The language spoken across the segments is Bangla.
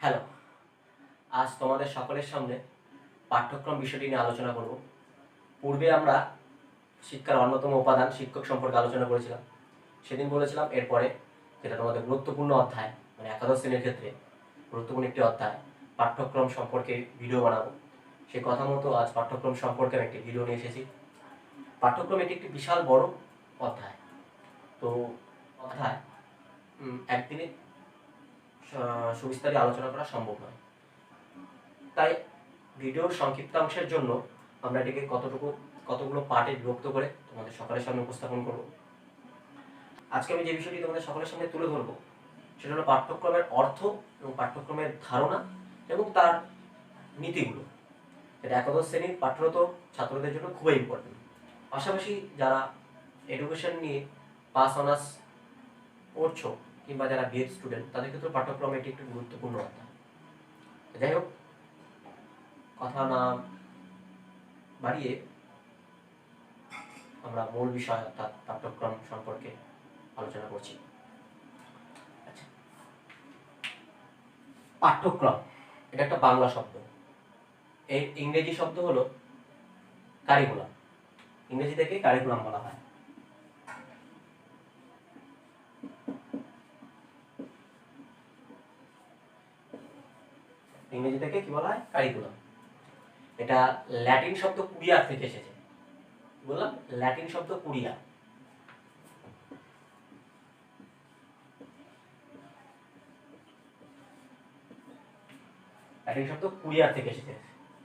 হ্যালো, আজ তোমাদের সকলের সামনে পাঠ্যক্রম বিষয়টি নিয়ে আলোচনা করব। পূর্বে আমরা শিক্ষার অন্যতম উপাদান শিক্ষক সম্পর্কে আলোচনা করেছিলাম। সেদিন বলেছিলাম এরপরে যেটা তোমাদের গুরুত্বপূর্ণ অধ্যায়, মানে একাদশ শ্রেণীর ক্ষেত্রে গুরুত্বপূর্ণ একটি অধ্যায়, পাঠ্যক্রম সম্পর্কে ভিডিও বানাবো। সেই কথা মতো আজ পাঠ্যক্রম সম্পর্কে আমি একটি ভিডিও নিয়ে এসেছি। পাঠ্যক্রম এটি একটি বিশাল বড় অধ্যায়। তো অধ্যায় একদিনে সুবিস্তারে আলোচনা করা সম্ভব নয়। তাই ভিডিওর সংক্ষিপ্তাংশের জন্য আমরা এটিকে কতগুলো পার্টে বিভক্ত করে তোমাদের সকলের সামনে উপস্থাপন করব। আজকে আমি যে বিষয়টি তোমাদের সকলের সামনে তুলে ধরবো সেটা হলো পাঠ্যক্রমের অর্থ এবং পাঠ্যক্রমের ধারণা এবং তার নীতিগুলো। এটা একাদশ শ্রেণীর পাঠরত ছাত্রদের জন্য খুবই ইম্পর্টেন্ট। পাশাপাশি যারা এডুকেশন নিয়ে পাস অনার্স পড়ছো কিংবা যারা বিএড স্টুডেন্ট তাদের ক্ষেত্রে পাঠ্যক্রম এটি একটি গুরুত্বপূর্ণ অধ্যায়। যাই হোক, কথা না বাড়িয়ে আমরা মূল বিষয় অর্থাৎ পাঠ্যক্রম সম্পর্কে আলোচনা করছি। আচ্ছা, পাঠ্যক্রম এটা একটা বাংলা শব্দ। এর ইংরেজি শব্দ হলো কারিকুলাম। ইংরেজি থেকে কারিকুলাম বলা হয়। ইংরেজি থেকে কি বলা হয়? কারিকুলাম। এটা ল্যাটিন শব্দ কুরিয়ার থেকে এসেছে। বললাম ল্যাটিন শব্দ কুরিয়া। ল্যাটিন শব্দ কুরিয়ার থেকে এসেছে,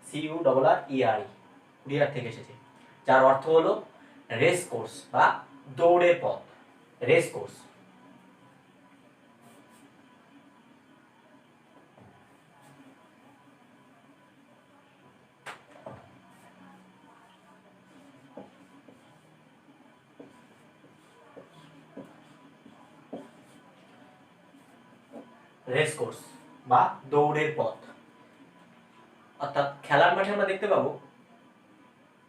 CURRER, কুরিয়ার থেকে এসেছে, যার অর্থ হলো রেস কোর্স বা দৌড়ের পথ। Race course. রেস কোর্স বা দৌড়ের পথ। অর্থাৎ খেলার মাঠে আমরা দেখতে পাবো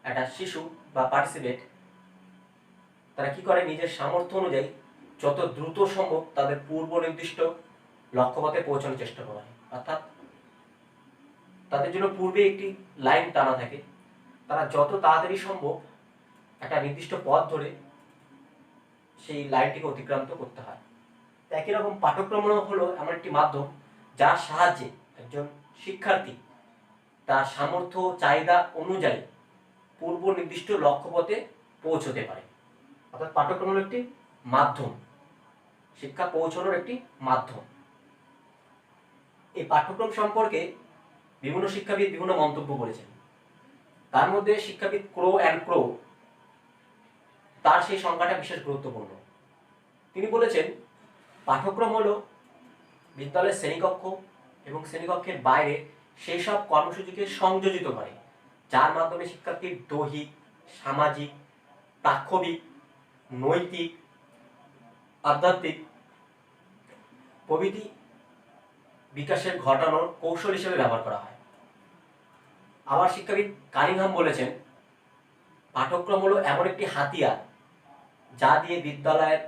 একটা শিশু বা পার্টিসিপেট তারা কি করে, নিজের সামর্থ্য অনুযায়ী যত দ্রুত সম্ভব তাদের পূর্ব নির্দিষ্ট লক্ষ্যপথে পৌঁছানোর চেষ্টা করা হয়। অর্থাৎ তাদের জন্য পূর্বে একটি লাইন টানা থাকে, তারা যত তাড়াতাড়ি সম্ভব একটা নির্দিষ্ট পথ ধরে সেই লাইনটিকে অতিক্রান্ত করতে হয়। একই রকম পাঠ্যক্রম হলো এমন একটি মাধ্যম যার সাহায্যে একজন শিক্ষার্থী তার সামর্থ্য চাহিদা অনুযায়ী পূর্ব নির্দিষ্ট লক্ষ্যপথে পৌঁছতে পারে। অর্থাৎ পাঠ্যক্রম হলো একটি মাধ্যম, শিক্ষা পৌঁছানোর একটি মাধ্যম। এই পাঠ্যক্রম সম্পর্কে বিভিন্ন শিক্ষাবিদ বিভিন্ন মন্তব্য করেছেন। তার মধ্যে শিক্ষাবিদ ক্রো অ্যান্ড ক্রো, তার সেই সংজ্ঞাটা বিশেষ গুরুত্বপূর্ণ। তিনি বলেছেন পাঠ্যক্রম হলো বিদ্যালয়ের শ্রেণীকক্ষ এবং শ্রেণীকক্ষের বাইরে সেই সব কর্মসূচিকে সংযোজিত করে যার মাধ্যমে শিক্ষার্থীর দৈহিক, সামাজিক, প্রাক্ষবিক, নৈতিক, আধ্যাত্মিক প্রভৃতি বিকাশের ঘটানোর কৌশল হিসেবে ব্যবহার করা হয়। আবার শিক্ষাবিদ কানিংহাম বলেছেন পাঠ্যক্রম হলো এমন একটি হাতিয়ার যা দিয়ে বিদ্যালয়ের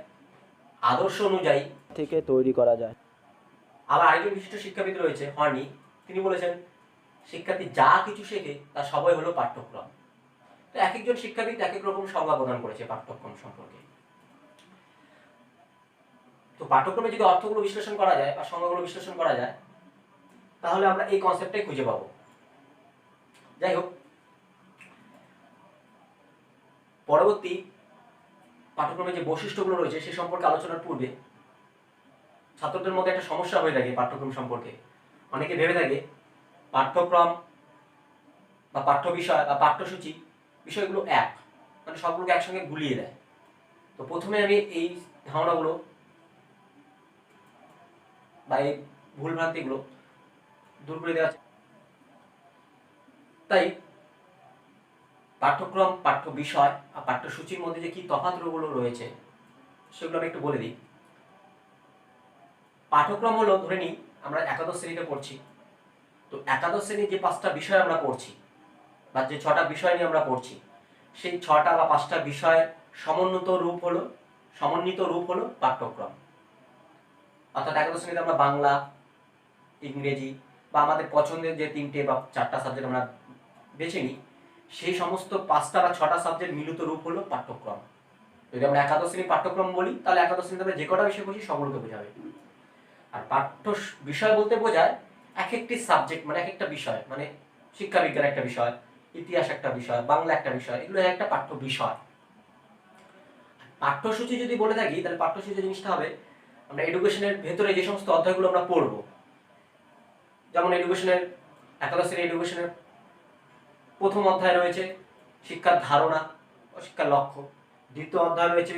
আদর্শ অনুযায়ী থেকে তৈরি করা যায়। আবার আরেকজন বিশিষ্ট শিক্ষাবিদ রয়েছে হর্নি, তিনি বলেছেন শিক্ষার্থী যা কিছু শেখে তা সবই হলো পাঠ্যক্রম। তো এক একজন শিক্ষাবিদ এক এক রকম সংজ্ঞা প্রদান করেছে পাঠ্যক্রম সম্পর্কে। তো পাঠ্যক্রমে যদি অর্থগুলো বিশ্লেষণ করা যায় বা সংজ্ঞাগুলো বিশ্লেষণ করা যায় তাহলে আমরা এই কনসেপ্টটাই খুঁজে পাবো। যাই হোক, পরবর্তী পাঠ্যক্রমের যে বৈশিষ্ট্যগুলো রয়েছে সে সম্পর্কে আলোচনার পূর্বে ছাত্রদের মধ্যে একটা সমস্যা হয়ে থাকে পাঠ্যক্রম সম্পর্কে। অনেকে ভেবে থাকে পাঠ্যক্রম বা পাঠ্য বিষয় বা পাঠ্যসূচি বিষয়গুলো এক, মানে সবগুলোকে একসঙ্গে গুলিয়ে দেয়। তো প্রথমে আমি এই ধারণাগুলো বা এই ভুলভ্রান্তিগুলো দূর করে দেওয়া। তাই পাঠ্যক্রম, পাঠ্য বিষয় আর পাঠ্যসূচির মধ্যে যে কি তফাৎগুলো রয়েছে সেগুলো আমি একটু বলে দিই। পাঠ্যক্রম হলো, ধরে নিই আমরা একাদশ শ্রেণীতে পড়ছি, তো একাদশ শ্রেণীর যে 5টা বিষয় আমরা পড়ছি বা যে 6টা বিষয় নিয়ে আমরা পড়ছি সেই 6টা বা 5টা বিষয়ের সমন্বিত রূপ হলো পাঠ্যক্রম। অর্থাৎ একাদশ শ্রেণীতে আমরা বাংলা, ইংরেজি বা আমাদের পছন্দের যে 3টে বা 4টা সাবজেক্ট আমরা বেছে নিই, সেই সমস্ত 5টা বা 6টা সাবজেক্ট মিলিত রূপ হলো পাঠ্যক্রম। যদি আমরা একাদশ শ্রেণীর পাঠ্যক্রম বলি, তাহলে একাদশ শ্রেণীতে আমরা যে কটা বিষয় পড়ছি সবগুলোকে বোঝাবে। আর পাঠ্য বিষয় বলতে বোঝায় এক একটি সাবজেক্ট, মানে এক একটা বিষয়, মানে শিক্ষাবিজ্ঞান একটা বিষয়, ইতিহাস একটা বিষয়, বাংলা একটা বিষয়, এগুলো একটা পাঠ্য বিষয়। পাঠ্যসূচি যদি বলে থাকি, তাহলে পাঠ্যসূচি জিনিসটা হবে আমরা এডুকেশনের ভেতরে যে সমস্ত অধ্যায়গুলো আমরা পড়বো, যেমন এডুকেশনের একাদশ শ্রেণীর এডুকেশনের প্রথম অধ্যায় রয়েছে শিক্ষার ধারণা ও শিক্ষার লক্ষ্য, দ্বিতীয় অধ্যায় রয়েছে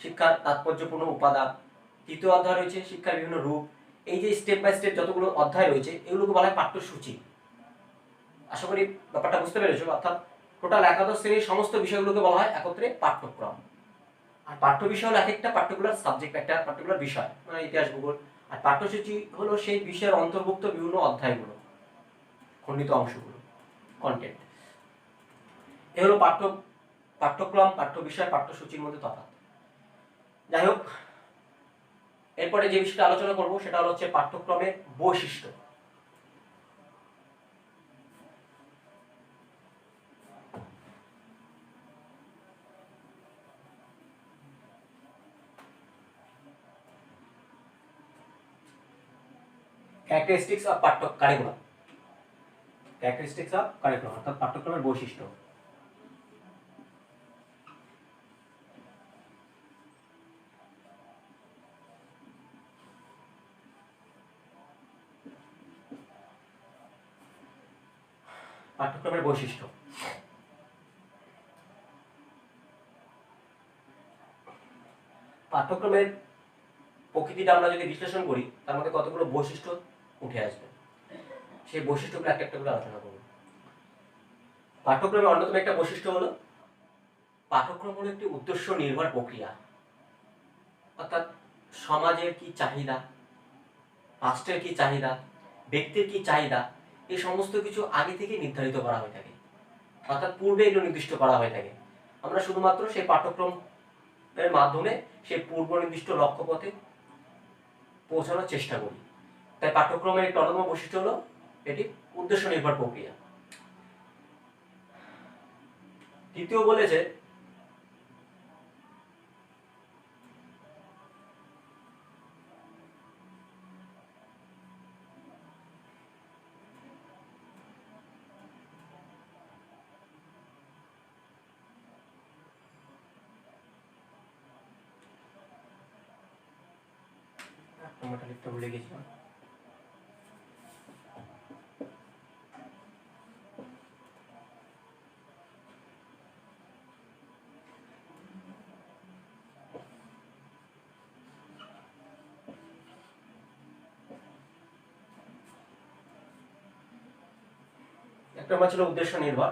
শিক্ষার তাৎপর্যপূর্ণ উপাদান, তৃতীয় অধ্যায় রয়েছে শিক্ষার বিভিন্ন রূপ। এই যে স্টেপ বাই স্টেপ যতগুলো অধ্যায় রয়েছে, এগুলোকে বলা হয় পাঠ্যসূচি। আশা করি ব্যাপারটা বুঝতে পেরেছো। অর্থাৎ টোটাল একাদশ শ্রেণীর সমস্ত বিষয়গুলোকে বলা হয় একত্রে পাঠ্যক্রম। আর পাঠ্য বিষয় হলো এক একটা পার্টিকুলার সাবজেক্ট, একটা পার্টিকুলার বিষয়, মানে ইতিহাস, ভূগোল। আর পাঠ্যসূচি হলো সেই বিষয়ের অন্তর্ভুক্ত বিভিন্ন অধ্যায়গুলো, খণ্ডিত অংশগুলো, কন্টেন্ট। এ হলো পাঠ্যক্রম, পাঠ্য বিষয়, পাঠ্যসূচির মধ্যে তফাৎ। যাই হোক, এরপরে যে বিষয়টা আলোচনা করব সেটা হচ্ছে পাঠ্যক্রমের বৈশিষ্ট্য। Characteristics of curriculum, characteristics of curriculum অর্থাৎ পাঠ্যক্রমের বৈশিষ্ট্য। পাঠ্যক্রমের বৈশিষ্ট্য, পাঠ্যক্রমের প্রকৃতিটা আমরা যদি বিশ্লেষণ করি, তার মধ্যে কতগুলো বৈশিষ্ট্য উঠে আসবে, সেই বৈশিষ্ট্যগুলো একটা একটা করে আলোচনা করব। পাঠ্যক্রমের অন্যতম একটা বৈশিষ্ট্য হলো পাঠ্যক্রম হলো একটি উদ্দেশ্য নির্ভর প্রক্রিয়া। অর্থাৎ সমাজের কি চাহিদা, রাষ্ট্রের কি চাহিদা, ব্যক্তির কি চাহিদা, এই সমস্ত কিছু আগে থেকে নির্ধারিত করা হয়ে থাকে। অর্থাৎ পূর্বে এগুলো নির্দিষ্ট করা হয়ে থাকে। আমরা শুধুমাত্র সেই পাঠ্যক্রমের মাধ্যমে সেই পূর্ব নির্দিষ্ট লক্ষ্যপথে পৌঁছানোর চেষ্টা করি। তাই পাঠ্যক্রমের একটি অন্যতম বৈশিষ্ট্য হলো এটি উদ্দেশ্য নির্ভর প্রক্রিয়া। তৃতীয় বলেছে লিখতে ভুলে গেছিলাম। একটা নম্বর ছিল উদ্দেশ্য নির্ভর,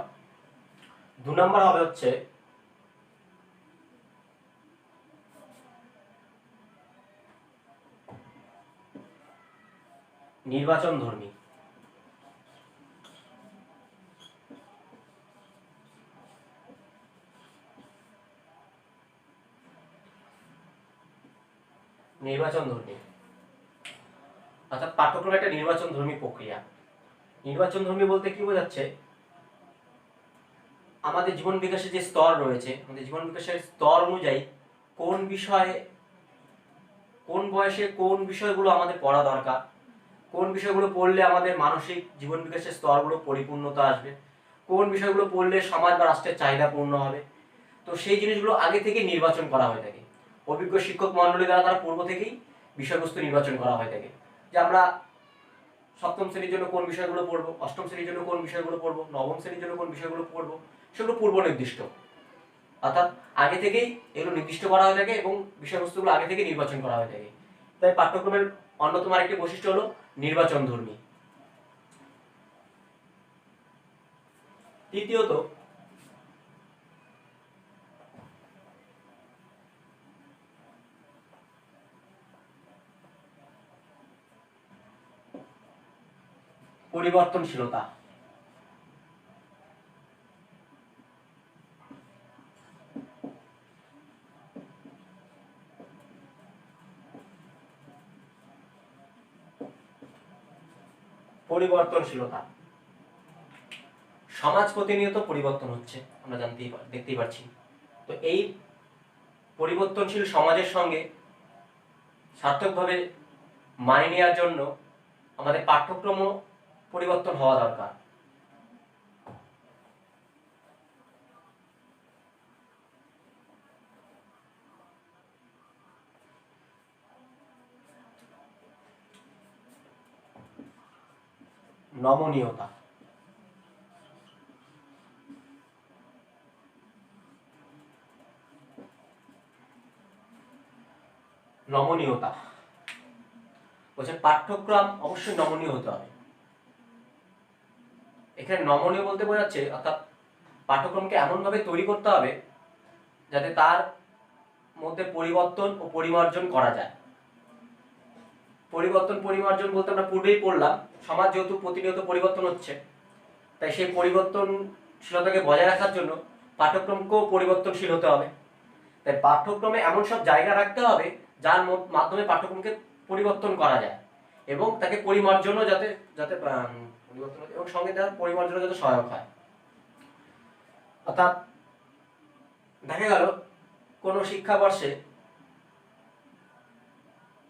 2 নম্বর হবে হচ্ছে নির্বাচন ধর্মী। নির্বাচন ধর্মী অর্থাৎ পাঠ্যক্রম একটা নির্বাচন ধর্মী প্রক্রিয়া। নির্বাচন ধর্মী বলতে কি বোঝাচ্ছে, আমাদের জীবন বিকাশের যে স্তর রয়েছে, আমাদের জীবন বিকাশের স্তর অনুযায়ী কোন বিষয়ে, কোন বয়সে কোন বিষয়গুলো আমাদের পড়া দরকার, কোন বিষয়গুলো পড়লে আমাদের মানসিক জীবন বিকাশের স্তরগুলো পরিপূর্ণতা আসবে, কোন বিষয়গুলো পড়লে সমাজ বা রাষ্ট্রের চাহিদা পূর্ণ হবে, তো সেই জিনিসগুলো আগে থেকে নির্বাচন করা হয়ে থাকে। অভিজ্ঞ শিক্ষক মণ্ডলী দ্বারা তারা পূর্ব থেকেই বিষয়বস্তু নির্বাচন করা হয়ে থাকে, যে আমরা সপ্তম শ্রেণীর জন্য কোন বিষয়গুলো পড়বো, অষ্টম শ্রেণীর জন্য কোন বিষয়গুলো পড়বো, নবম শ্রেণীর জন্য কোন বিষয়গুলো পড়বো, সেগুলো পূর্ব নির্দিষ্ট। অর্থাৎ আগে থেকেই এগুলো নির্দিষ্ট করা হয়ে থাকে এবং বিষয়বস্তুগুলো আগে থেকে নির্বাচন করা হয়ে থাকে। তাই পাঠ্যক্রমের অন্যতম আরেকটি বৈশিষ্ট্য হলো নির্বাচন ধর্মী। তৃতীয়ত পরিবর্তনশীলতা। পরিবর্তনশীলতা। সমাজ প্রতিনিয়ত পরিবর্তন হচ্ছে, আমরা দেখতেই পাচ্ছি। তো এই পরিবর্তনশীল সমাজের সঙ্গে সার্থকভাবে মানিয়ে নেওয়ার জন্য আমাদের পাঠ্যক্রমও পরিবর্তন হওয়া দরকার। নমনীয়তা। নমনীয়তা বলছে পাঠ্যক্রম অবশ্যই নমনীয় হতে হবে। এখানে নমনীয় বলতে বোঝাচ্ছে অর্থাৎ পাঠ্যক্রমকে এমনভাবে তৈরি করতে হবে যাতে তার মধ্যে পরিবর্তন ও পরিমার্জন করা যায়। পরিবর্তন পরিমার্জন বলতে আমরা পূর্বেই পড়লাম, সমাজ যেহেতু প্রতিনিয়ত পরিবর্তন হচ্ছে, তাই সেই পরিবর্তনশীলতাকে বজায় রাখার জন্য পাঠ্যক্রমকেও পরিবর্তনশীল হতে হবে। তাই পাঠ্যক্রমে এমন সব জায়গা রাখতে হবে যার মাধ্যমে পাঠ্যক্রমকে পরিবর্তন করা যায় এবং তাকে পরিমার্জনও যাতে যাতে পরিবর্তন এবং সঙ্গে তার পরিমার্জনও যাতে সহায়ক হয়। অর্থাৎ দেখা গেল কোনো শিক্ষাবর্ষে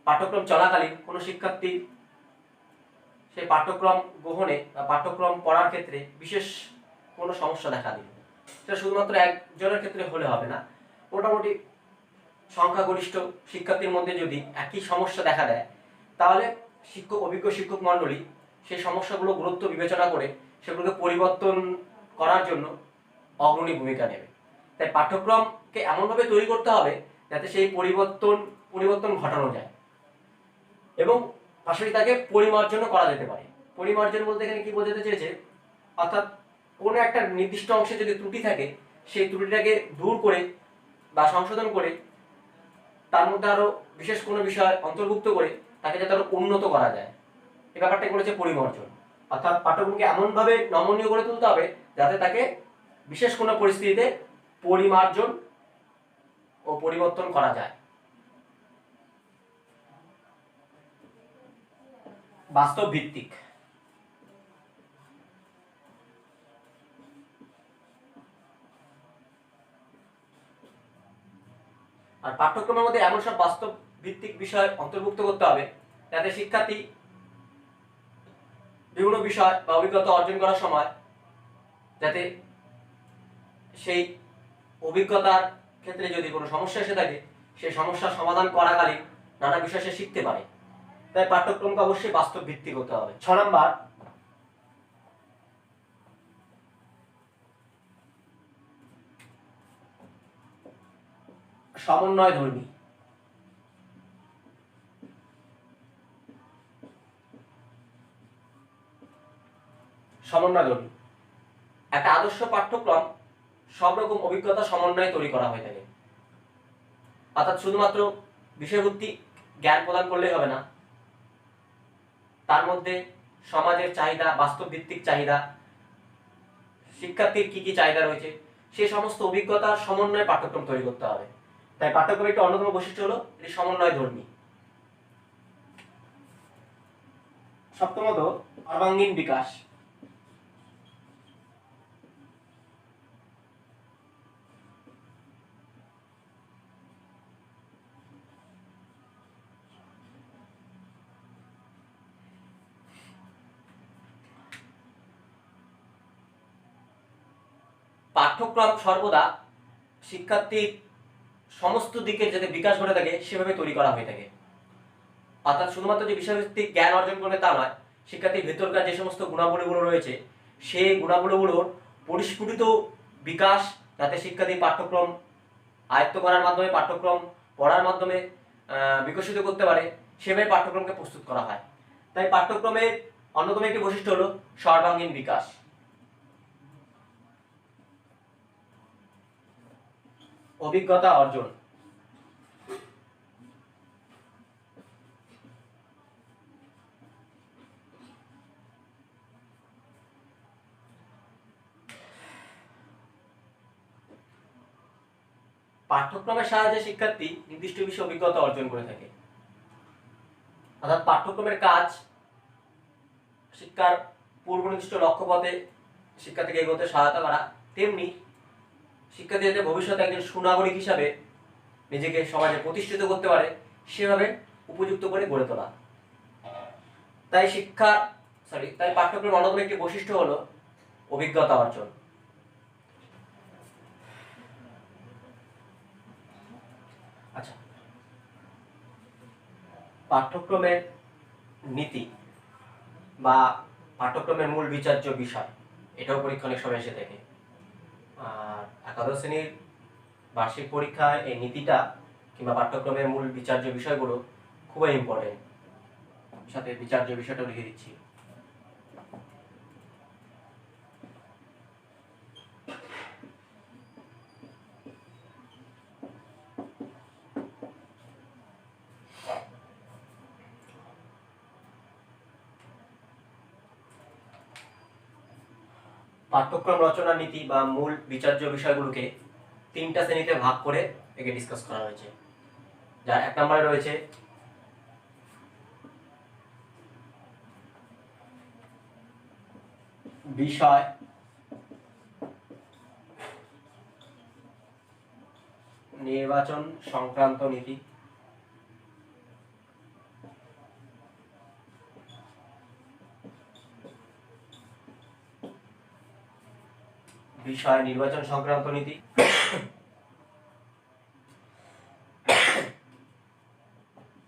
পাঠ্যক্রম চলাকালীন কোনো শিক্ষার্থী সেই পাঠ্যক্রম গ্রহণে বা পাঠ্যক্রম পড়ার ক্ষেত্রে বিশেষ কোনো সমস্যা দেখা দিল, সেটা শুধুমাত্র একজনের ক্ষেত্রে হলে হবে না, মোটামুটি সংখ্যাগরিষ্ঠ শিক্ষার্থীর মধ্যে যদি একই সমস্যা দেখা দেয় তাহলে অভিজ্ঞ শিক্ষক মণ্ডলী সেই সমস্যাগুলো গুরুত্ব বিবেচনা করে সেগুলোকে পরিবর্তন করার জন্য অগ্রণী ভূমিকা নেবে। তাই পাঠ্যক্রমকে এমনভাবে তৈরি করতে হবে যাতে সেই পরিবর্তন ঘটানো যায় এবং পাশাপাশি তাকে পরিমার্জনও করা যেতে পারে। পরিমার্জন বলতে এখানে কি বোঝাতে চেয়েছে, অর্থাৎ কোনো একটা নির্দিষ্ট অংশে যদি ত্রুটি থাকে সেই ত্রুটিটাকে দূর করে বা সংশোধন করে তার মধ্যে আরো বিশেষ কোনো বিষয় অন্তর্ভুক্ত করে তাকে যাতে আরো উন্নত করা যায়, এই ব্যাপারটা করেছে পরিমার্জন। অর্থাৎ পাঠ্যক্রমকে এমনভাবে নমনীয় করে তুলতে হবে যাতে তাকে বিশেষ কোনো পরিস্থিতিতে পরিমার্জন ও পরিবর্তন করা যায়। বাস্তব ভিত্তিক। আর পাঠ্যক্রমের মধ্যে এমন সব বাস্তব ভিত্তিক বিষয় অন্তর্ভুক্ত করতে হবে যাতে শিক্ষার্থী বিভিন্ন বিষয় বা অভিজ্ঞতা অর্জন করার সময় যাতে সেই অভিজ্ঞতার ক্ষেত্রে যদি কোনো সমস্যা এসে থাকে সেই সমস্যার সমাধান করাকালীন নানা বিষয় সে শিখতে পারে। তাই পাঠ্যক্রমকে অবশ্যই বাস্তব ভিত্তিক হতে হবে। 6 নাম্বার, সমন্বয়ধর্মী। সমন্বয়ধর্মী একটা আদর্শ পাঠ্যক্রম সব রকম অভিজ্ঞতা সমন্বয়ে তৈরি করা হয়ে থাকে। অর্থাৎ শুধুমাত্র বিষয়ভিত্তিক জ্ঞান প্রদান করলেই হবে না, তার মধ্যে সমাজের চাহিদা, বাস্তব ভিত্তিক চাহিদা, শিক্ষার্থীর কি কি চাহিদা রয়েছে সেই সমস্ত অভিজ্ঞতার সমন্বয়ে পাঠ্যক্রম তৈরি করতে হবে। তাই পাঠ্যক্রমের একটা অন্যতম বৈশিষ্ট্য হলো এটি সমন্বয়ধর্মী। সপ্তমত, সর্বাঙ্গীন বিকাশ। পাঠ্যক্রম সর্বদা শিক্ষার্থীর সমস্ত দিকের যাতে বিকাশ ঘটে থাকে সেভাবে তৈরি করা হয়ে থাকে। অর্থাৎ শুধুমাত্র যে বিষয়ভিত্তিক জ্ঞান অর্জন করবে তা নয়, শিক্ষার্থীর ভেতরকার যে সমস্ত গুণাবলীগুলো রয়েছে সেই গুণাবলীগুলোর পরিস্ফুটিত বিকাশ যাতে শিক্ষার্থী পাঠ্যক্রম আয়ত্ত করার মাধ্যমে, পাঠ্যক্রম পড়ার মাধ্যমে বিকশিত করতে পারে সেভাবে পাঠ্যক্রমকে প্রস্তুত করা হয়। তাই পাঠ্যক্রমের অন্যতম একটি বৈশিষ্ট্য হলো সর্বাঙ্গীন বিকাশ। অভিজ্ঞতা অর্জন। পাঠ্যক্রমের সাহায্যে শিক্ষার্থী নির্দিষ্ট বিষয়ে অভিজ্ঞতা অর্জন করে থাকে। অর্থাৎ পাঠ্যক্রমের কাজ শিক্ষার পূর্ব নির্দিষ্ট লক্ষ্যপথে শিক্ষার্থীকে এগোতে সহায়তা করা, তেমনি শিক্ষার্থী যাতে ভবিষ্যতে একজন সুনাগরিক হিসাবে নিজেকে সমাজে প্রতিষ্ঠিত করতে পারে সেভাবে উপযুক্ত করে গড়ে তোলা। তাই পাঠ্যক্রমের অন্যতম একটি বৈশিষ্ট্য হলো অভিজ্ঞতা অর্জন। আচ্ছা, পাঠ্যক্রমের নীতি বা পাঠ্যক্রমের মূল বিচার্য বিষয়, এটাও পরীক্ষা অনেক সময় এসে থাকে। আর একাদশ শ্রেণীর বার্ষিক পরীক্ষায় এই নীতিটা কিংবা পাঠ্যক্রমের মূল বিচার্য বিষয়গুলো খুবই ইম্পর্টেন্ট। সাথে বিচার্য বিষয়টাও লিখে দিচ্ছি। পাঠ্যক্রম রচনা নীতি বা মূল বিচার্য বিষয়গুলোকে 3টা শ্রেণীতে ভাগ করে একে ডিসকাস করা হয়েছে। যার 1 নম্বরে রয়েছে বিষয় নির্বাচন সংক্রান্ত নীতি, বিষয় নির্বাচন সংক্রান্ত নীতি।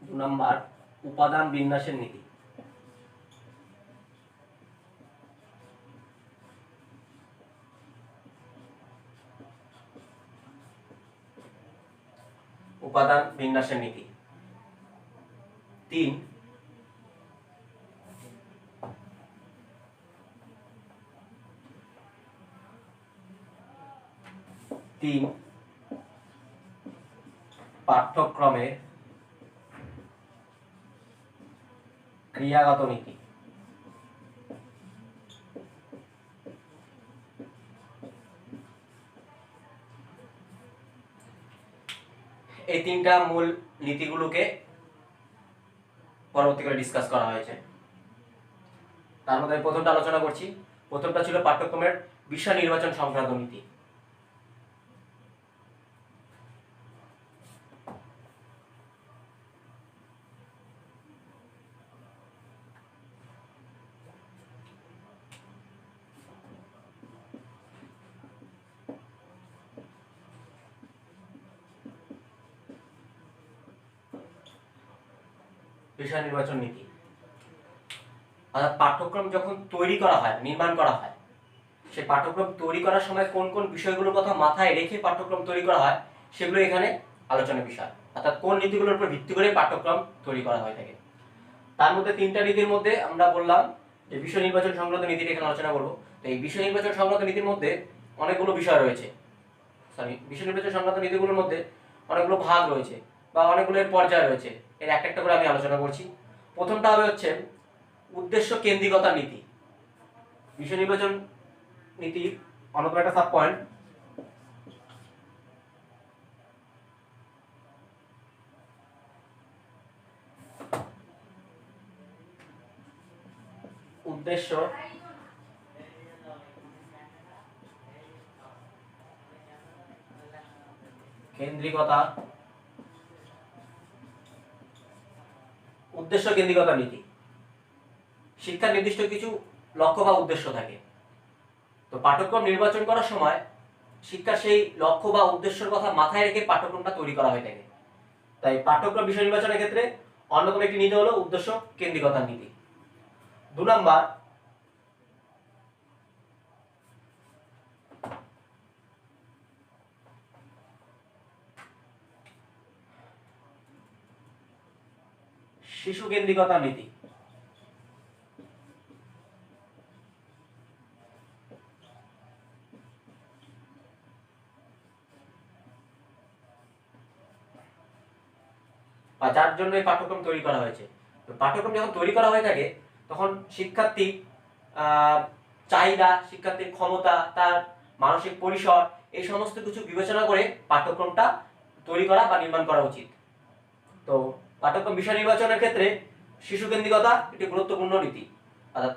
2 নম্বর উপাদান বিন্যাসের নীতি। উপাদান বিন্যাসের নীতি। 3 পাঠ্যক্রমের ক্রিয়াগত নীতি। এই 3টা মূল নীতিগুলোকে পরবর্তীকালে ডিসকাস করা হয়েছে। তার মধ্যে প্রথমটা আলোচনা করছি। প্রথমটা ছিল পাঠ্যক্রমের বিষয় নির্বাচন সংক্রান্ত নীতি। বিষয় নির্বাচন নীতি অর্থাৎ পাঠ্যক্রম যখন তৈরি করা হয়, নির্মাণ করা হয়, সেই পাঠ্যক্রম তৈরি করার সময় কোন কোন বিষয়গুলোর কথা মাথায় রেখে পাঠ্যক্রম তৈরি করা হয় সেগুলো এখানে আলোচনার বিষয়। অর্থাৎ কোন নীতিগুলোর উপর ভিত্তি করে পাঠ্যক্রম তৈরি করা হয়ে থাকে। তার মধ্যে 3টা নীতির মধ্যে আমরা বললাম যে বিষয় নির্বাচন সংক্রান্ত নীতিটা এখানে আলোচনা করবো। তো এই বিষয় নির্বাচন সংক্রান্ত নীতির মধ্যে অনেকগুলো বিষয় রয়েছে, বিষয় নির্বাচন সংক্রান্ত নীতিগুলোর মধ্যে অনেকগুলো ভাগ রয়েছে বা অনেকগুলো পর্যায় রয়েছে। এর একটা করে আমি আলোচনা করছি। প্রথমটা হবে হচ্ছে উদ্দেশ্য কেন্দ্রিকতা নীতি। বিষয় নির্বাচন নীতির অন্যতম একটা সাব পয়েন্ট উদ্দেশ্য কেন্দ্রিকতা নীতি। শিক্ষার নির্দিষ্ট কিছু লক্ষ্য বা উদ্দেশ্য থাকে। তো পাঠ্যক্রম নির্বাচন করার সময় শিক্ষার সেই লক্ষ্য বা উদ্দেশ্যের কথা মাথায় রেখে পাঠ্যক্রমটা তৈরি করা হয়ে থাকে। তাই পাঠ্যক্রম বিষয় নির্বাচনের ক্ষেত্রে অন্যতম একটি নীতি হলো উদ্দেশ্য কেন্দ্রিকতা নীতি। 2 নম্বর শিশু কেন্দ্রিকতা নীতি। বা যার জন্য এই পাঠ্যক্রম তৈরি করা হয়েছে। তো পাঠ্যক্রম যখন তৈরি করা হয়ে থাকে তখন শিক্ষার্থী চাহিদা, শিক্ষার্থীর ক্ষমতা, তার মানসিক পরিসর, এই সমস্ত কিছু বিবেচনা করে পাঠ্যক্রমটা তৈরি করা বা নির্মাণ করা উচিত। তো পাঠ্যক্রম বিষয় নির্বাচনের ক্ষেত্রে শিশু কেন্দ্রিকতা একটি গুরুত্বপূর্ণ নীতি। অর্থাৎ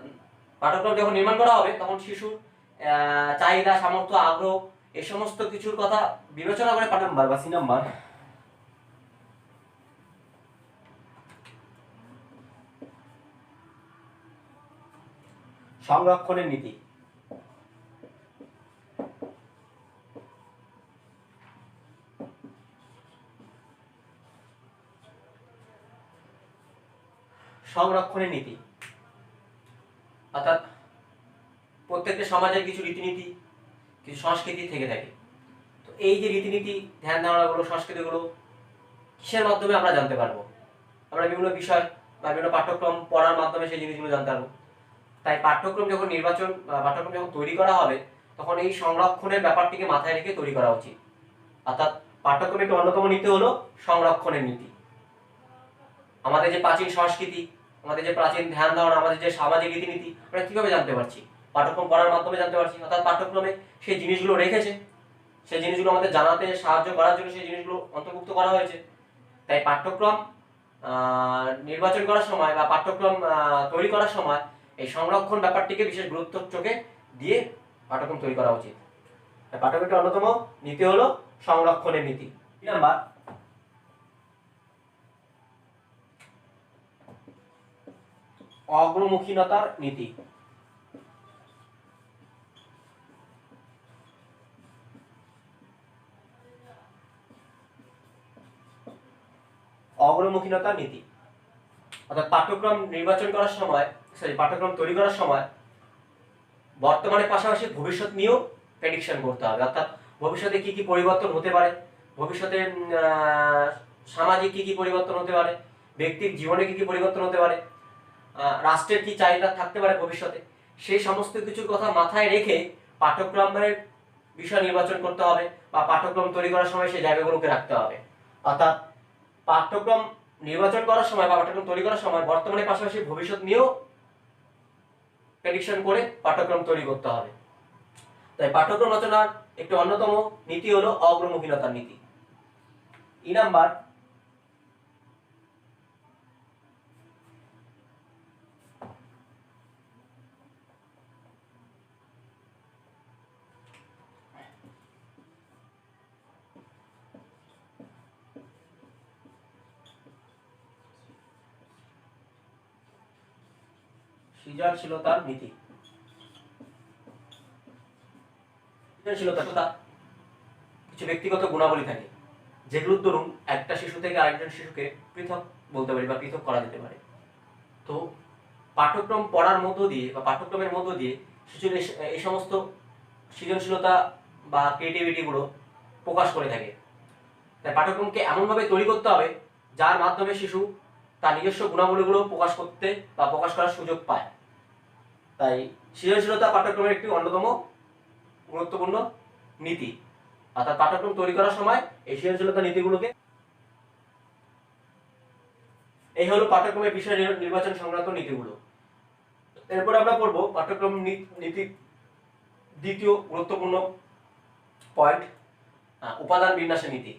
পাঠ্যক্রম যখন নির্মাণ করা হবে তখন শিশুর চাহিদা, সামর্থ্য, আগ্রহ এই সমস্ত কিছুর কথা বিবেচনা করে নাম্বার বা সি নাম্বার সংরক্ষণের নীতি। সংরক্ষণের নীতি অর্থাৎ প্রত্যেকটা সমাজের কিছু রীতিনীতি, কিছু সংস্কৃতি থেকে থাকে। তো এই যে রীতিনীতি, ধ্যান ধারণাগুলো, সংস্কৃতিগুলো কিসের মাধ্যমে আমরা জানতে পারবো? আমরা বিভিন্ন বিষয় বা বিভিন্ন পাঠ্যক্রম পড়ার মাধ্যমে সেই জিনিসগুলো জানতে পারবো। তাই পাঠ্যক্রম যখন পাঠ্যক্রম যখন তৈরি করা হবে তখন এই সংরক্ষণের ব্যাপারটিকে মাথায় রেখে তৈরি করা উচিত। অর্থাৎ পাঠ্যক্রমের একটি অন্যতম নীতি হলো সংরক্ষণের নীতি। আমাদের যে প্রাচীন সংস্কৃতি, আমাদের যে প্রাচীন ধ্যান ধারণা, আমাদের যে সামাজিক রীতিনীতি আমরা কিভাবে জানতে পারছি? পাঠ্যক্রম পড়ার মাধ্যমে জানতে পারছি। অর্থাৎ পাঠ্যক্রমে সেই জিনিসগুলো রেখেছে, সেই জিনিসগুলো আমাদের জানাতে সাহায্য করার জন্য সেই জিনিসগুলো অন্তর্ভুক্ত করা হয়েছে। তাই পাঠ্যক্রম নির্বাচন করার সময় বা পাঠ্যক্রম তৈরি করার সময় এই সংরক্ষণ ব্যাপারটিকে বিশেষ গুরুত্ব চোখে দিয়ে পাঠ্যক্রম তৈরি করা উচিত। পাঠ্যক্রমের অন্যতম নীতি হলো সংরক্ষণের নীতি। নাম্বার অগ্রমুখীনতার নীতি। অগ্রমুখীনতার নীতি অর্থাৎ পাঠ্যক্রম নির্বাচন করার সময়, পাঠ্যক্রম তৈরি করার সময় বর্তমানের পাশাপাশি ভবিষ্যৎ নিয়েও প্রেডিকশন করতে হবে। অর্থাৎ ভবিষ্যতে কি কি পরিবর্তন হতে পারে, ভবিষ্যতে সামাজিক কি কি পরিবর্তন হতে পারে, ব্যক্তির জীবনে কি কি পরিবর্তন হতে পারে, রাষ্ট্রের কি চাহিদা থাকতে পারে ভবিষ্যতে, সেই সমস্ত কিছুর কথা মাথায় রেখে পাঠ্যক্রমের বিষয় নির্বাচন করতে হবে বা পাঠ্যক্রম তৈরি করার সময় সেই জায়গাগুলোকে রাখতে হবে। অর্থাৎ পাঠ্যক্রম নির্বাচন করার সময় বা পাঠ্যক্রম তৈরি করার সময় বর্তমানের পাশাপাশি ভবিষ্যৎ নিয়েও প্রেডিকশন করে পাঠ্যক্রম তৈরি করতে হবে। তাই পাঠ্যক্রম রচনার একটি অন্যতম নীতি হলো অগ্রমুখীনতার নীতি। ই নাম্বার সৃজনশীলতার নীতি। সৃজনশীলতা কিছু ব্যক্তিগত গুণাবলী থাকে যেগুলোর দরুন একটা শিশু থেকে আরেকজন শিশুকে পৃথক বলতে পারি বা পৃথক করা যেতে পারে। তো পাঠ্যক্রম পড়ার মধ্য দিয়ে বা পাঠ্যক্রমের মধ্য দিয়ে শিশুর এই সমস্ত সৃজনশীলতা বা ক্রিয়েটিভিটিগুলো প্রকাশ করে থাকে। তাই পাঠ্যক্রমকে এমনভাবে তৈরি করতে হবে যার মাধ্যমে শিশু তার নিজস্ব গুণাবলীগুলো প্রকাশ করতে বা প্রকাশ করার সুযোগ পায়। তাই সৃজনশীলতা পাঠ্যক্রমের একটি অন্যতম গুরুত্বপূর্ণ নীতি। অর্থাৎ পাঠ্যক্রম তৈরি করার সময় এই সৃজনশীলতা নীতিগুলোকে, এই হলো পাঠ্যক্রমের বিষয় নির্বাচন সংক্রান্ত নীতিগুলো। এরপরে আমরা পড়বো পাঠ্যক্রম নীতি দ্বিতীয় গুরুত্বপূর্ণ পয়েন্ট, উপাদান বিন্যাসের নীতি।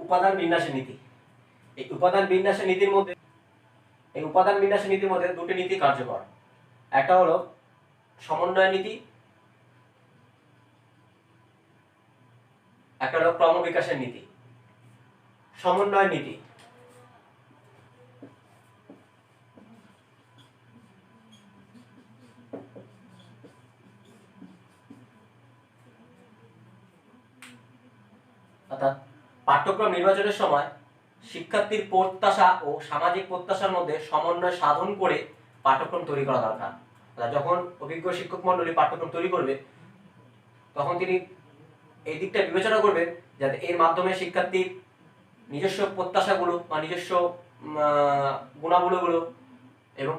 উপাদান বিন্যাসের নীতি। এই উপাদান বিন্যাসের নীতির মধ্যে দুটি নীতি কার্যকর। একটা হলো সমন্বয় নীতি, একটা হলো ক্রমবিকাশের নীতি। সমন্বয় নীতি অর্থাৎ পাঠ্যক্রম নির্বাচনের সময় শিক্ষার্থীর প্রত্যাশা ও সামাজিক প্রত্যাশার মধ্যে সমন্বয় সাধন করে পাঠ্যক্রম তৈরি করা দরকার। যখন অভিজ্ঞ শিক্ষক মণ্ডলী পাঠ্যক্রম তৈরি করবে তখন তিনি এই দিকটা বিবেচনা করবেন যাতে এর মাধ্যমে শিক্ষার্থীর নিজস্ব প্রত্যাশাগুলো বা নিজস্ব গুণাবলীগুলো এবং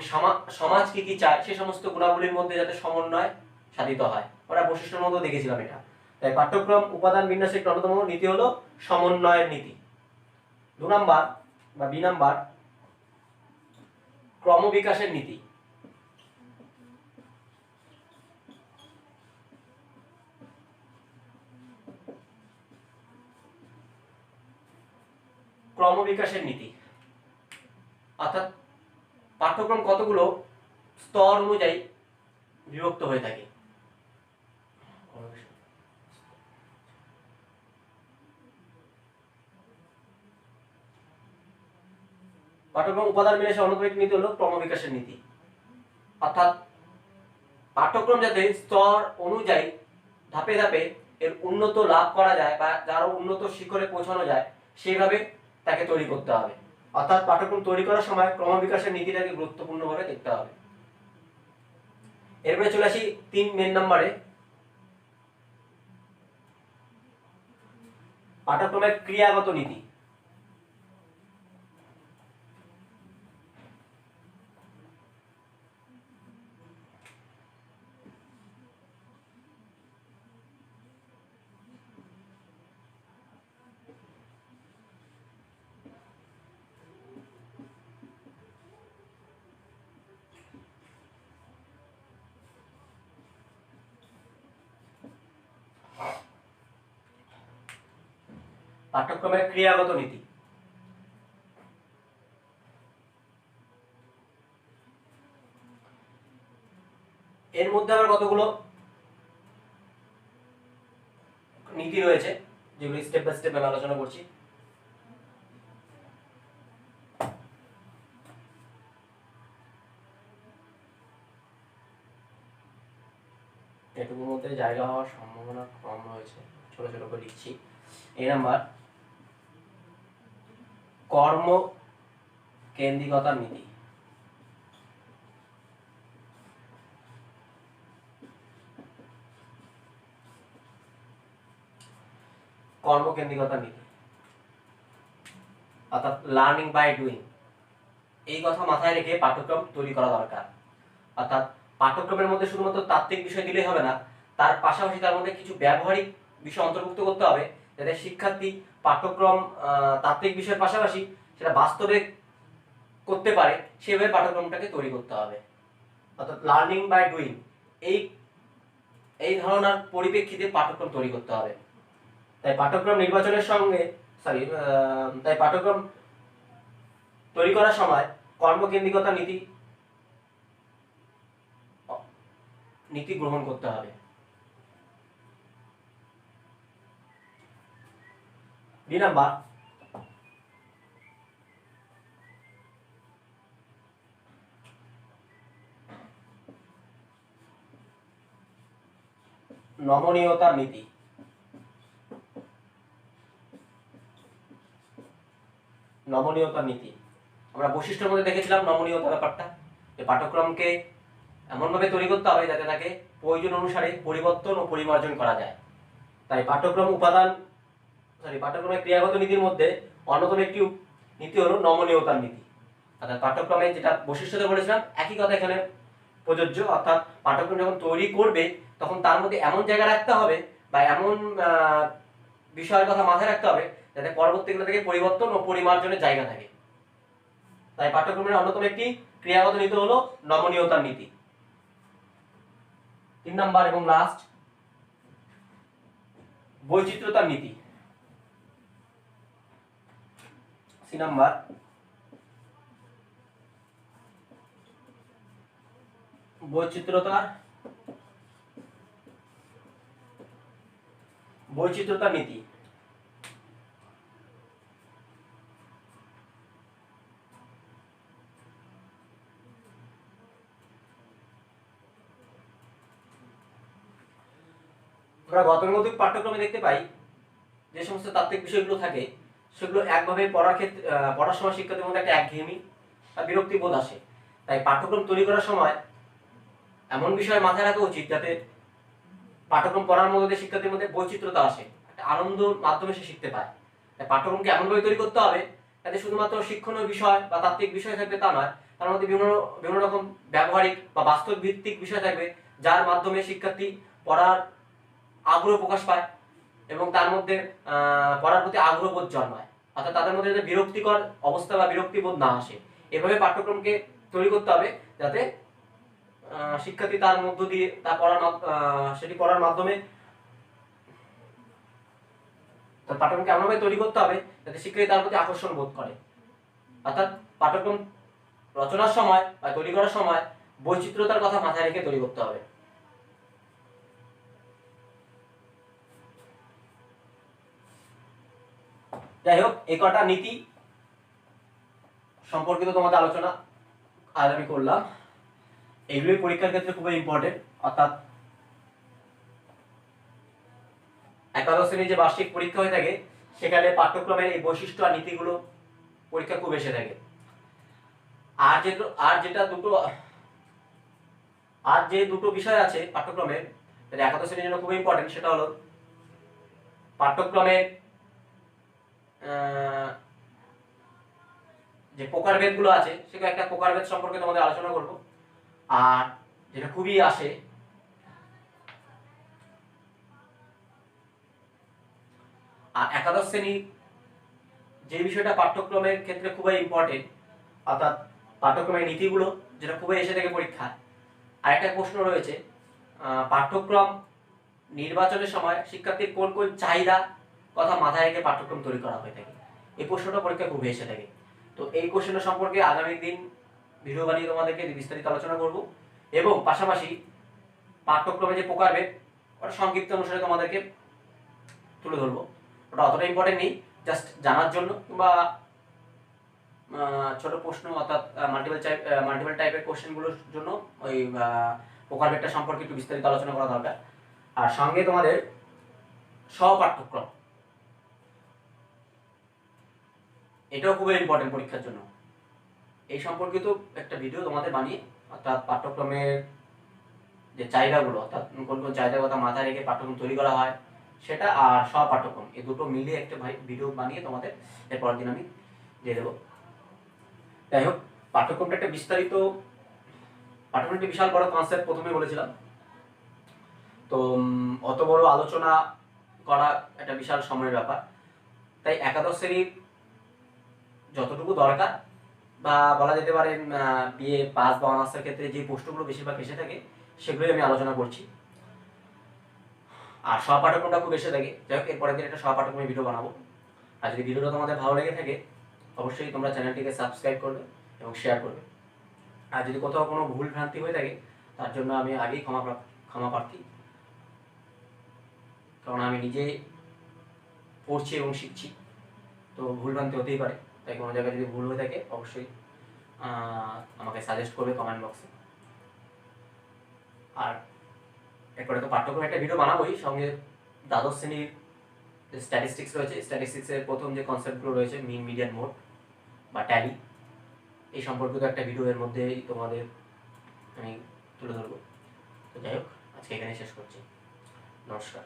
সমাজ কি কি চায় সে সমস্ত গুণাবলীর মধ্যে যাতে সমন্বয় সাধিত হয়। আমরা বৈশিষ্ট্যের মধ্যে দেখেছিলাম এটা। তাই পাঠ্যক্রম উপাদান বিন্যাসের একটি অন্যতম নীতি হলো সমন্বয়ের নীতি। 2 নাম্বার বা বি নাম্বার, ক্রমবিকাশের নীতি। ক্রমবিকাশের নীতি অর্থাৎ পাঠ্যক্রম কতগুলো স্তর অনুযায়ী বিভক্ত হয়ে থাকে। পাঠ্যক্রম উপাদান বিন্যাসের অন্যতম একটি নীতি হলো ক্রমবিকাশের নীতি, অর্থাৎ পাঠ্যক্রম যাতে স্তর অনুযায়ী ধাপে ধাপে এর উন্নত লাভ করা যায় বা যারা উন্নত শিখরে পৌঁছানো যায় সেইভাবে তাকে তৈরি করতে হবে। অর্থাৎ পাঠ্যক্রম তৈরি করার সময় ক্রমবিকাশের নীতিটাকে গুরুত্বপূর্ণভাবে দেখতে হবে। এরপরে চলে আসি 3 মেন নাম্বারে, পাঠ্যক্রমের ক্রিয়াগত নীতি। পাঠ্যক্রমের ক্রিয়াগত নীতি এর মধ্যে আবার কতগুলো নীতি রয়েছে যেগুলো স্টেপ বাই স্টেপ আমি আলোচনা করছি। এটুকুর মধ্যে জায়গা হওয়ার সম্ভাবনা কম রয়েছে, ছোট ছোট করে লিখছি। এই নাম্বার, কর্ম কেন্দ্রিকতার নীতি। কর্মকেন্দ্রিকতার নীতি অর্থাৎ লার্নিং বাই ডুইং, এই কথা মাথায় রেখে পাঠ্যক্রম তৈরি করা দরকার। অর্থাৎ পাঠ্যক্রমের মধ্যে শুধুমাত্র তাত্ত্বিক বিষয় দিলেই হবে না, তার পাশাপাশি তার মধ্যে কিছু ব্যবহারিক বিষয় অন্তর্ভুক্ত করতে হবে যাতে শিক্ষার্থী পাঠ্যক্রম তাত্ত্বিক বিষয়ের পাশাপাশি সেটা বাস্তবে করতে পারে, সেভাবে পাঠ্যক্রমটাকে তৈরি করতে হবে। অর্থাৎ লার্নিং বাই ডুইং এই ধারণার পরিপ্রেক্ষিতে পাঠ্যক্রম তৈরি করতে হবে। তাই পাঠ্যক্রম নির্বাচনের সঙ্গে তাই পাঠ্যক্রম তৈরি করার সময় কর্মকেন্দ্রিকতা নীতি গ্রহণ করতে হবে। 2 নাম্বার, নমনীয়তার নীতি। নমনীয়তার নীতি আমরা বৈশিষ্ট্যের মধ্যে দেখেছিলাম নমনীয়তা ব্যাপারটা, যে পাঠ্যক্রমকে এমনভাবে তৈরি করতে হবে যাতে তাকে প্রয়োজন অনুসারে পরিবর্তন ও পরিমার্জন করা যায়। তাই পাঠ্যক্রমের ক্রিয়াগত নীতির মধ্যে অন্যতম একটি নীতি হলো নমনীয়তার নীতি। অর্থাৎ পাঠ্যক্রমে যেটা বৈশিষ্ট্যতে বলেছিলাম একই কথা এখানে প্রযোজ্য। অর্থাৎ পাঠ্যক্রম যখন তৈরি করবে তখন তার মধ্যে এমন জায়গা রাখতে হবে বা এমন বিষয়ের কথা মাথায় রাখতে হবে যাতে পরবর্তীকালে থেকে পরিবর্তন ও পরিমার্জনের জায়গা থাকে। তাই পাঠ্যক্রমের অন্যতম একটি ক্রিয়াগত নীতি হলো নমনীয়তার নীতি। 3 নাম্বার এবং লাস্ট, বৈচিত্র্যতার নীতি। 3 নাম্বার, বৈচিত্র্যতার নীতি। আমরা গতানুগতিক পাঠ্যক্রমে দেখতে পাই যে সমস্ত তাত্ত্বিক বিষয়গুলো থাকে সেগুলো একভাবে পড়ার সময় শিক্ষার্থীর মধ্যে একটা একঘেয়েমি বা বিরক্তি বোধ আসে। তাই পাঠ্যক্রম তৈরি করার সময় এমন বিষয় মাথায় রাখা উচিত যাতে পাঠ্যক্রম পড়ার মধ্যে শিক্ষার্থীর মধ্যে বৈচিত্র্যতা আসে, একটা আনন্দর মাধ্যমে সে শিখতে পায়। তাই পাঠ্যক্রমকে এমনভাবে তৈরি করতে হবে যাতে শুধুমাত্র শিক্ষণীয় বিষয় বা তাত্ত্বিক বিষয় থাকবে তা নয়, তার মধ্যে বিভিন্ন রকম ব্যবহারিক বা বাস্তব ভিত্তিক বিষয় থাকবে যার মাধ্যমে শিক্ষার্থী পড়ার আগ্রহ প্রকাশ পায় এবং তার মধ্যে পড়ার প্রতি আগ্রহবোধ জন্মায়, অর্থাৎ তাদের মধ্যে যাতে বিরক্তিকর অবস্থা বা বিরক্তিবোধ না আসে। এভাবে পাঠ্যক্রমকে তৈরি করতে হবে যাতে শিক্ষার্থী তার মধ্য দিয়ে তা সেটি পড়ার মাধ্যমে পাঠ্যক্রমকে এমনভাবে তৈরি করতে হবে যাতে শিক্ষার্থী তার প্রতি আকর্ষণ বোধ করে। অর্থাৎ পাঠ্যক্রম রচনার সময় বা তৈরি করার সময় বৈচিত্র্যতার কথা মাথায় রেখে তৈরি করতে হবে। যাই হোক, এই কটা নীতি সম্পর্কিত তোমাদের আলোচনা আজ আমি করলাম। এগুলোই পরীক্ষার ক্ষেত্রে খুবই ইম্পর্টেন্ট। অর্থাৎ একাদশ শ্রেণীর যে বার্ষিক পরীক্ষা হয়ে থাকে সেখানে পাঠ্যক্রমের এই বৈশিষ্ট্য আর নীতিগুলো পরীক্ষা খুব এসে থাকে। আর যে দুটো বিষয় আছে পাঠ্যক্রমের একাদশ শ্রেণীর জন্য খুবই ইম্পর্টেন্ট, সেটা হলো পাঠ্যক্রমের যে প্রকারভেদ গুলো আছে সেটা একটা প্রকারভেদ সম্পর্কে তোমাদের আলোচনা করব। আর যেটা খুবই আসে আর একাদশ শ্রেণী যে বিষয়টা পাঠ্যক্রমের ক্ষেত্রে খুবই ইম্পর্টেন্ট, অর্থাৎ পাঠ্যক্রমের নীতিগুলো যেটা খুবই এসে থাকে পরীক্ষা। আর একটা প্রশ্ন রয়েছে, পাঠ্যক্রম নির্বাচনের সময় শিক্ষার্থীর কোন কোন চাহিদা কথা মাথায় রেখে পাঠ্যক্রম তৈরি করা হয়ে থাকে। এই প্রশ্নটা পরীক্ষা খুব এসে থাকে। তো এই কোশ্চেনটা সম্পর্কে আগামী দিন ভিডিও বানিয়ে তোমাদেরকে বিস্তারিত আলোচনা করব এবং পাশাপাশি পাঠ্যক্রমে যে প্রকারভেদ ওটা সংক্ষিপ্ত অনুসারে তোমাদেরকে তুলে ধরবো। ওটা অতটা ইম্পর্টেন্ট নেই, জাস্ট জানার জন্য বা ছোট প্রশ্ন অর্থাৎ মাল্টিপল টাইপের কোশ্চেনগুলোর জন্য ওই প্রকারভেদটা সম্পর্কে একটু বিস্তারিত আলোচনা করা দরকার। আর সঙ্গে তোমাদের সহপাঠ্যক্রম, এটাও খুবই ইম্পর্টেন্ট পরীক্ষার জন্য। এই সম্পর্কিত একটা ভিডিও তোমাদের বানিয়ে অর্থাৎ পাঠ্যক্রমের যে চাহিদাগুলো অর্থাৎ কোন কোন চাহিদার কথা মাথায় রেখে পাঠ্যক্রম তৈরি করা হয় সেটা আর সহপাঠ্যক্রম এই দুটো মিলিয়ে একটা ভিডিও বানিয়ে তোমাদের এরপরের দিন আমি দিয়ে দেবো। যাই হোক, পাঠ্যক্রমটা একটা বিস্তারিত পাঠ্যক্রমটি বিশাল বড় কনসেপ্ট প্রথমে বলেছিলাম, তো অত বড় আলোচনা করা একটা বিশাল সময়ের ব্যাপার। তাই একাদশ শ্রেণীর যতটুকু দরকার বা বলা যেতে পারে বিএ পাস বা অনার্সের ক্ষেত্রে যে প্রশ্নগুলো বেশিরভাগ এসে থাকে সেগুলোই আমি আলোচনা করছি। আর সহপাঠ্যক্রমটা খুব এসে থাকে। যাই হোক, এরপরের দিন একটা সহপাঠ্যক্রমের ভিডিও বানাবো। আর যদি ভিডিওটা তোমাদের ভালো লেগে থাকে অবশ্যই তোমরা চ্যানেলটিকে সাবস্ক্রাইব করবে এবং শেয়ার করবে। আর যদি কোথাও কোনো ভুল ভ্রান্তি হয়ে থাকে তার জন্য আমি আগেই ক্ষমা প্রার্থী, কারণ আমি নিজে পড়ছি এবং শিখছি, তো ভুল ভ্রান্তি হতেই পারে। তাই কোনো জায়গায় যদি ভুল হয়ে থাকে অবশ্যই আমাকে সাজেস্ট করবে কমেন্ট বক্সে। আর এরপরে তো পাঠ্যক্রমে একটা ভিডিও বানাবোই, সঙ্গে দ্বাদশ শ্রেণীর স্ট্যাটিস্টিক্স রয়েছে, স্ট্যাটিস্টিক্সের প্রথম যে কনসেপ্টগুলো রয়েছে মিন মিডিয়ান মোড বা ট্যালি, এই সম্পর্কিত একটা ভিডিও এর মধ্যেই তোমাদের আমি তুলে ধরবো। তো যাই হোক, আজকে এখানে শেষ করছি। নমস্কার।